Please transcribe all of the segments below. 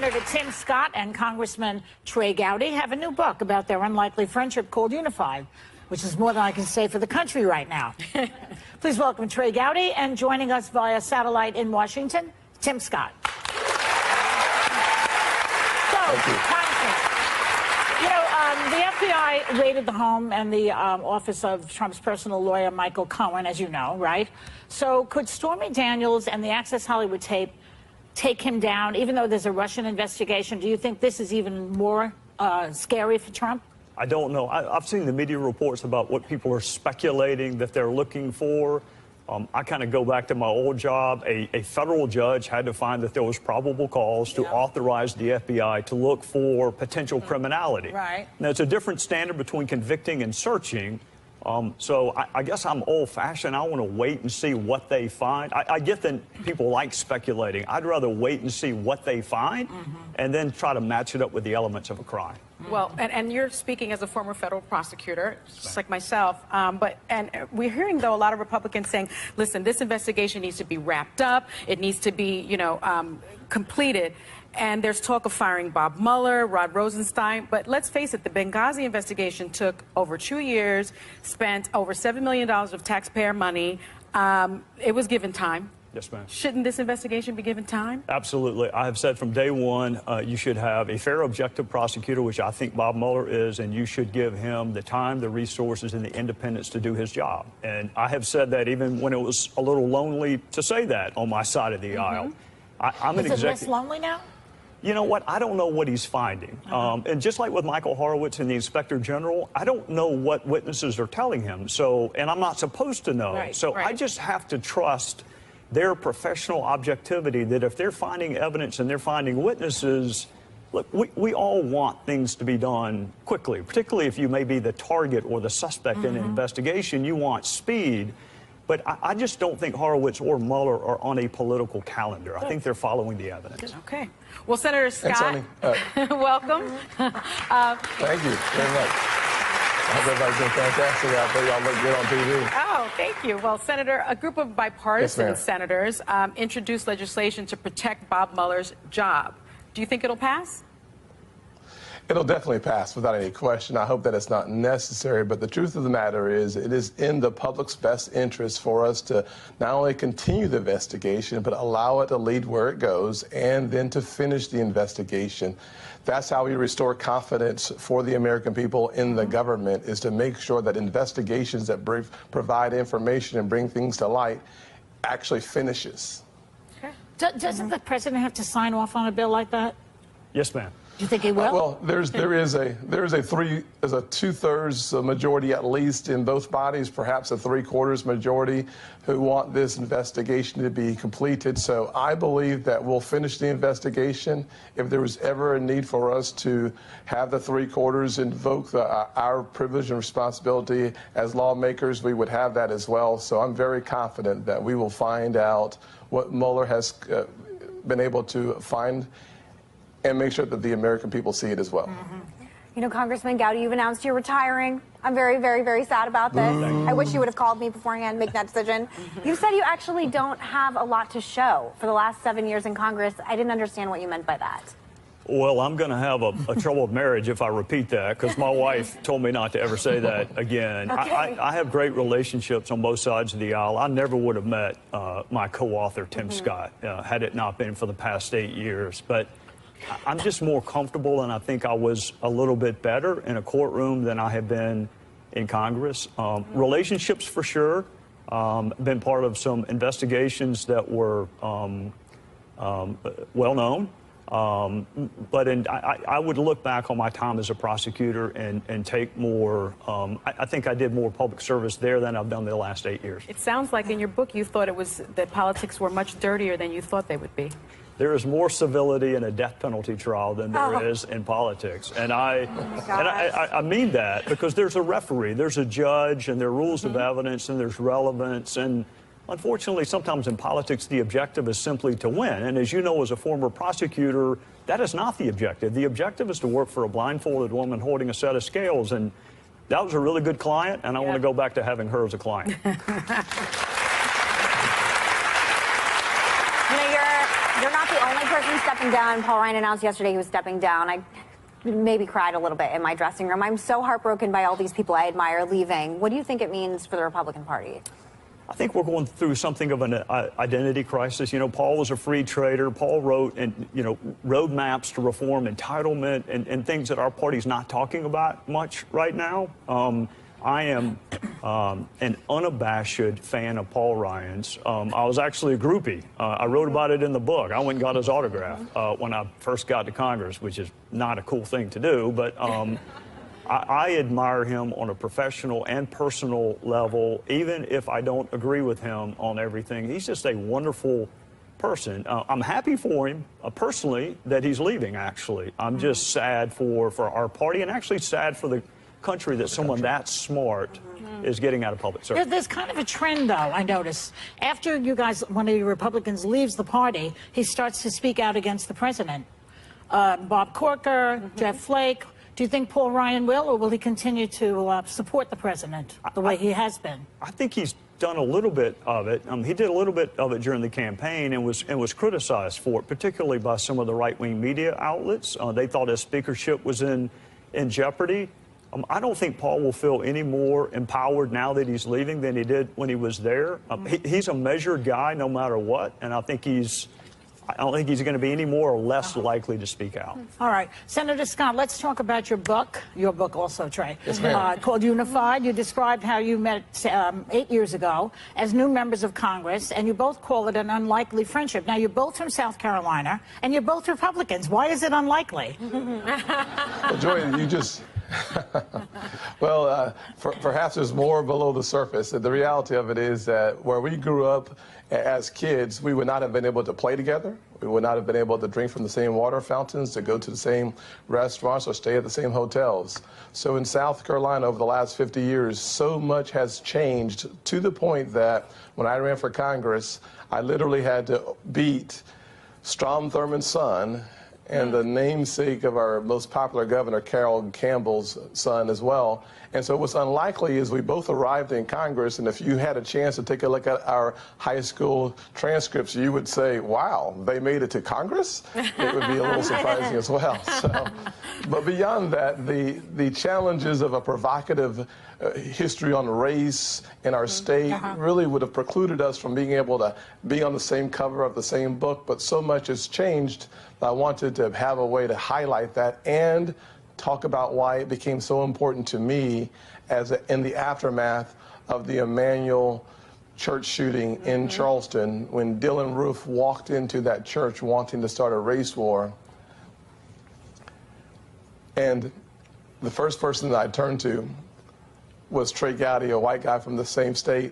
Senator Tim Scott and Congressman Trey Gowdy have a new book about their unlikely friendship called Unified, which is more than I can say for the country right now. Please welcome Trey Gowdy, and joining us via satellite in Washington, Tim Scott. The FBI raided the home and the office of Trump's personal lawyer, Michael Cohen, as you know, right? So could Stormy Daniels and the Access Hollywood tape take him down, even though there's a Russian investigation? Do you think this is even more scary for Trump? I don't know. I've seen the media reports about what people are speculating that they're looking for. I kind of go back to my old job. A federal judge had to find that there was probable cause to authorize the FBI to look for potential criminality. Right. Now, it's a different standard between convicting and searching. So I guess I'm old-fashioned. I want to wait and see what they find. I get that people like speculating. I'd rather wait and see what they find and then try to match it up with the elements of a crime. Well, and you're speaking as a former federal prosecutor, just like myself. And we're hearing, though, a lot of Republicans saying, listen, this investigation needs to be wrapped up. It needs to be, completed. And there's talk of firing Bob Mueller, Rod Rosenstein. But let's face it, the Benghazi investigation took over 2 years, spent over $7 million of taxpayer money. It was given time. Yes, ma'am. Shouldn't this investigation be given time? Absolutely. I have said from day one, you should have a fair, objective prosecutor, which I think Bob Mueller is, and you should give him the time, the resources, and the independence to do his job. And I have said that even when it was a little lonely to say that on my side of the aisle. I'm an executive. Is it less lonely now? You know what? I don't know what he's finding. And just like with Michael Horowitz and the Inspector General, I don't know what witnesses are telling him. And I'm not supposed to know. Right, I just have to trust their professional objectivity, that if they're finding evidence and they're finding witnesses, look, we all want things to be done quickly, particularly if you may be the target or the suspect in an investigation. You want speed. But I just don't think Horowitz or Mueller are on a political calendar. I think they're following the evidence. Okay. Well, Senator Scott, welcome. Thank you very much. I hope everybody's doing fantastic out there. Y'all look good on TV. Oh, thank you. Well, Senator, a group of bipartisan senators introduced legislation to protect Bob Mueller's job. Do you think it'll pass? It'll definitely pass without any question. I hope that it's not necessary, but the truth of the matter is it is in the public's best interest for us to not only continue the investigation, but allow it to lead where it goes and then to finish the investigation. That's how we restore confidence for the American people in the government, is to make sure that investigations that provide information and bring things to light actually finishes. Doesn't the president have to sign off on a bill like that? Yes, ma'am. Do you think he will? Well, there is a 2/3 majority at least in both bodies, perhaps a 3/4 majority, who want this investigation to be completed. So I believe that we'll finish the investigation. If there was ever a need for us to have the 3/4 invoke our privilege and responsibility as lawmakers, we would have that as well. So I'm very confident that we will find out what Mueller has been able to find, and make sure that the American people see it as well. You know, Congressman Gowdy, you've announced you're retiring. I'm very, very, very sad about this. I wish you would have called me beforehand, make that decision. You said you actually don't have a lot to show for the last 7 years in Congress. I didn't understand what you meant by that. Well, I'm going to have a troubled marriage if I repeat that, because my wife told me not to ever say that again. Okay. I have great relationships on both sides of the aisle. I never would have met my co-author, Tim Scott, had it not been for the past 8 years. But I'm just more comfortable, and I think I was a little bit better in a courtroom than I have been in Congress. Relationships, for sure. Been part of some investigations that were well known. But I would look back on my time as a prosecutor and take more, I think I did more public service there than I've done the last 8 years. It sounds like in your book you thought that politics were much dirtier than you thought they would be. There is more civility in a death penalty trial than there is in politics. And I mean that, because there's a referee, there's a judge, and there are rules of evidence, and there's relevance. And unfortunately, sometimes in politics, the objective is simply to win. And as you know, as a former prosecutor, that is not the objective. The objective is to work for a blindfolded woman holding a set of scales. And that was a really good client, and I want to go back to having her as a client. You know, You're not the only person stepping down. Paul Ryan announced yesterday he was stepping down. I maybe cried a little bit in my dressing room. I'm so heartbroken by all these people I admire leaving. What do you think it means for the Republican Party? I think we're going through something of an identity crisis. You know, Paul was a free trader. Paul wrote, roadmaps to reform entitlement and things that our party's not talking about much right now. I am an unabashed fan of Paul Ryan's. I was actually a groupie. I wrote about it in the book. I went and got his autograph when I first got to Congress, which is not a cool thing to do, but I admire him on a professional and personal level, even if I don't agree with him on everything. He's just a wonderful person. I'm happy for him personally that he's leaving, actually. I'm just sad for our party and actually sad for the country that someone that smart is getting out of public service. There's kind of a trend, though, I notice. After one of your Republicans leaves the party, he starts to speak out against the president. Bob Corker, Jeff Flake. Do you think Paul Ryan will, or will he continue to support the president the way he has been? I think he's done a little bit of it. He did a little bit of it during the campaign and was criticized for it, particularly by some of the right-wing media outlets. They thought his speakership was in jeopardy. I don't think Paul will feel any more empowered now that he's leaving than he did when he was there. He's a measured guy no matter what, and I don't think he's going to be any more or less likely to speak out. All right. Senator Scott, let's talk about your book also, Trey. Yes, ma'am. Called Unified. You described how you met 8 years ago as new members of Congress, and you both call it an unlikely friendship. Now, you're both from South Carolina, and you're both Republicans. Why is it unlikely? Well, Joy, you just... Well, perhaps there's more below the surface. The reality of it is that where we grew up as kids, we would not have been able to play together. We would not have been able to drink from the same water fountains, to go to the same restaurants, or stay at the same hotels. So in South Carolina, over the last 50 years, so much has changed to the point that when I ran for Congress, I literally had to beat Strom Thurmond's son and the namesake of our most popular governor, Carroll Campbell's son, as well. And so what's unlikely is we both arrived in Congress, and if you had a chance to take a look at our high school transcripts, you would say, wow, they made it to Congress? It would be a little surprising as well. So, but beyond that, the challenges of a provocative history on race in our state really would have precluded us from being able to be on the same cover of the same book, but so much has changed. I wanted to have a way to highlight that and talk about why it became so important to me in the aftermath of the Emmanuel church shooting in Charleston, when Dylan Roof walked into that church wanting to start a race war. And the first person that I turned to was Trey Gowdy, a white guy from the same state.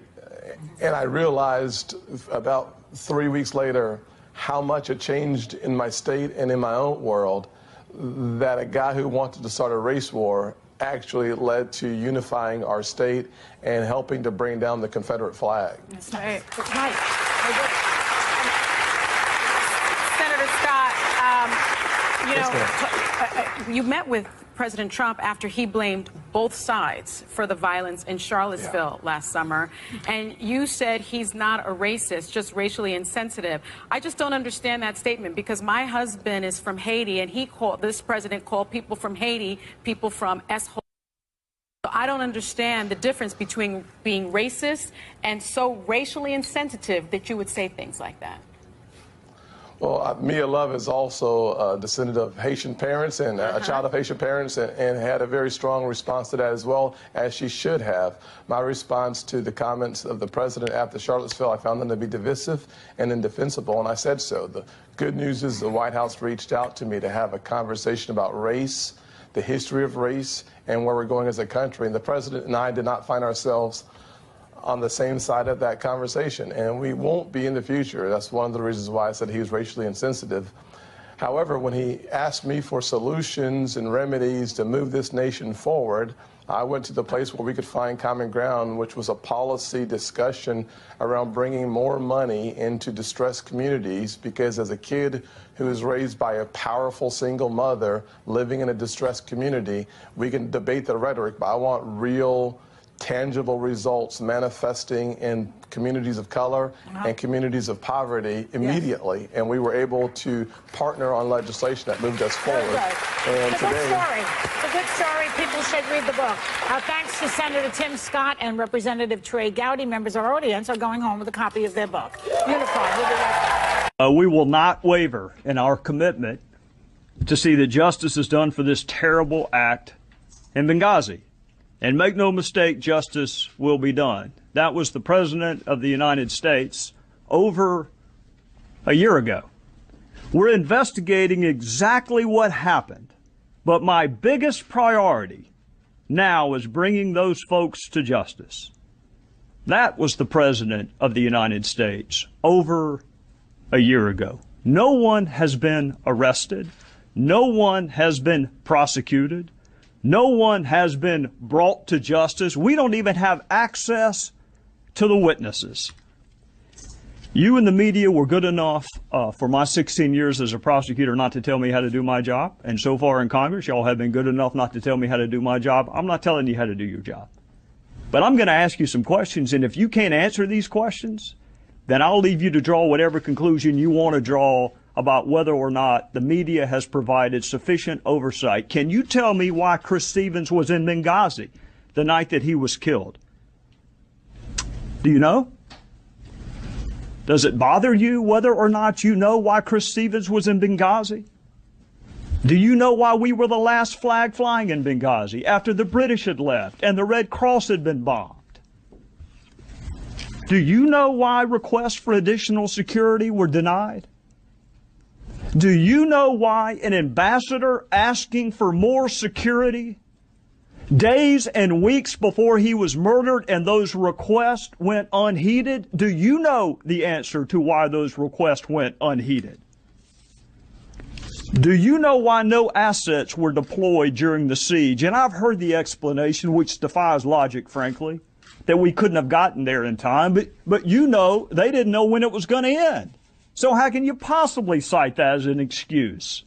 And I realized about 3 weeks later how much it changed in my state and in my own world, that a guy who wanted to start a race war actually led to unifying our state and helping to bring down the Confederate flag. That's right. That's right. Senator Scott, you met with President Trump after he blamed both sides for the violence in Charlottesville last summer. And you said he's not a racist, just racially insensitive. I just don't understand that statement, because my husband is from Haiti, and this president called people from Haiti people from S-hole. I don't understand the difference between being racist and so racially insensitive that you would say things like that. Well, Mia Love is also a descendant of Haitian parents and a child of Haitian parents, and had a very strong response to that, as well as she should have. My response to the comments of the president after Charlottesville, I found them to be divisive and indefensible, and I said so. The good news is the White House reached out to me to have a conversation about race, the history of race, and where we're going as a country. And the president and I did not find ourselves on the same side of that conversation, and we won't be in the future. That's one of the reasons why I said he was racially insensitive. However, when he asked me for solutions and remedies to move this nation forward, I went to the place where we could find common ground, which was a policy discussion around bringing more money into distressed communities, because as a kid who was raised by a powerful single mother living in a distressed community, we can debate the rhetoric, but I want real tangible results manifesting in communities of color and communities of poverty immediately. And we were able to partner on legislation that moved us forward. And it's a good story. It's a good story. People should read the book. Thanks to Senator Tim Scott and Representative Trey Gowdy. Members of our audience are going home with a copy of their book. Uniform. We'll be right back. We will not waver in our commitment to see that justice is done for this terrible act in Benghazi. And make no mistake, justice will be done. That was the President of the United States over a year ago. We're investigating exactly what happened. But my biggest priority now is bringing those folks to justice. That was the President of the United States over a year ago. No one has been arrested. No one has been prosecuted. No one has been brought to justice. We don't even have access to the witnesses. You and the media were good enough for my 16 years as a prosecutor not to tell me how to do my job. And so far in Congress, y'all have been good enough not to tell me how to do my job. I'm not telling you how to do your job. But I'm going to ask you some questions. And if you can't answer these questions, then I'll leave you to draw whatever conclusion you want to draw about whether or not the media has provided sufficient oversight. Can you tell me why Chris Stevens was in Benghazi the night that he was killed? Do you know? Does it bother you whether or not you know why Chris Stevens was in Benghazi? Do you know why we were the last flag flying in Benghazi after the British had left and the Red Cross had been bombed? Do you know why requests for additional security were denied? Do you know why an ambassador asking for more security days and weeks before he was murdered and those requests went unheeded? Do you know the answer to why those requests went unheeded? Do you know why no assets were deployed during the siege? And I've heard the explanation, which defies logic, frankly, that we couldn't have gotten there in time. But you know, they didn't know when it was going to end. So how can you possibly cite that as an excuse?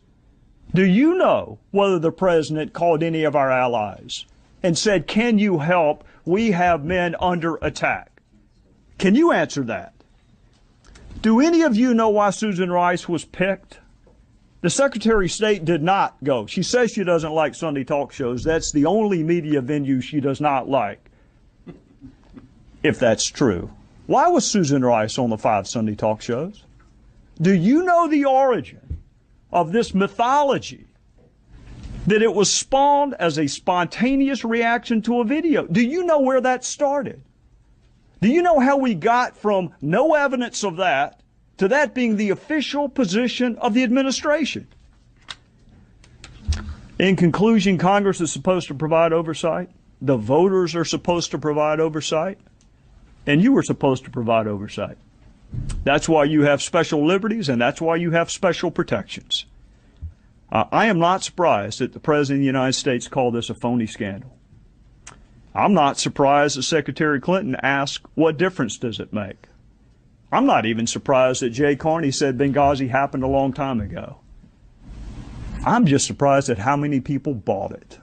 Do you know whether the president called any of our allies and said, can you help? We have men under attack. Can you answer that? Do any of you know why Susan Rice was picked? The Secretary of State did not go. She says she doesn't like Sunday talk shows. That's the only media venue she does not like, if that's true. Why was Susan Rice on the 5 Sunday talk shows? Do you know the origin of this mythology that it was spawned as a spontaneous reaction to a video? Do you know where that started? Do you know how we got from no evidence of that to that being the official position of the administration? In conclusion, Congress is supposed to provide oversight. The voters are supposed to provide oversight. And you were supposed to provide oversight. That's why you have special liberties, and that's why you have special protections. I am not surprised that the President of the United States called this a phony scandal. I'm not surprised that Secretary Clinton asked, what difference does it make? I'm not even surprised that Jay Carney said Benghazi happened a long time ago. I'm just surprised at how many people bought it.